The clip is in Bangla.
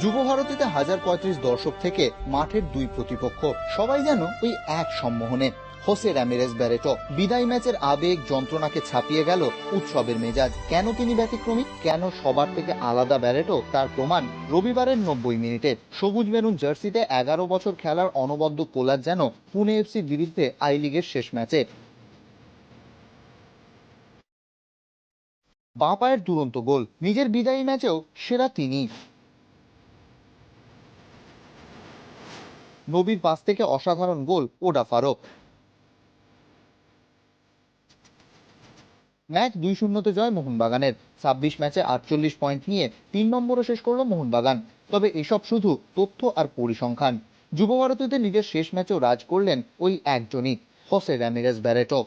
যুবভারতীতে 1035 দর্শক থেকে মাঠের দুই প্রতিপক্ষ সবাই যেন ওই এক সম্মোহনে। হোসে রামিরেস ব্যারেটো বিদায় ম্যাচের আবেগ যন্ত্রণাকে ছাপিয়ে গেল উৎসবের মেজাজ। কেন তিনি ব্যতিক্রমী, কেন সবার থেকে আলাদা ব্যারেটো, তার প্রমাণ রবিবারের 90 মিনিটে। সবুজ মেরুন জার্সিতে 11 বছর খেলার অনবদ্য কোলার যেন পুনে এফসির বিরুদ্ধে আই লিগের শেষ ম্যাচে। বাঁ পায়ের দুরন্ত গোল, নিজের বিদায়ী ম্যাচেও সেরা তিনি। নবীর পাস থেকে অসাধারণ গোল ওডা ফারুক। ম্যাচ 2-0 জয় মোহনবাগানের। 26 ম্যাচে 48 পয়েন্ট নিয়ে 3 নম্বরে শেষ করলো মোহনবাগান। তবে এসব শুধু তথ্য আর পরিসংখ্যান। যুবভারতীতে নিজের শেষ ম্যাচেও রাজ করলেন ওই একজনই, হোসে রামিরেস ব্যারেটো।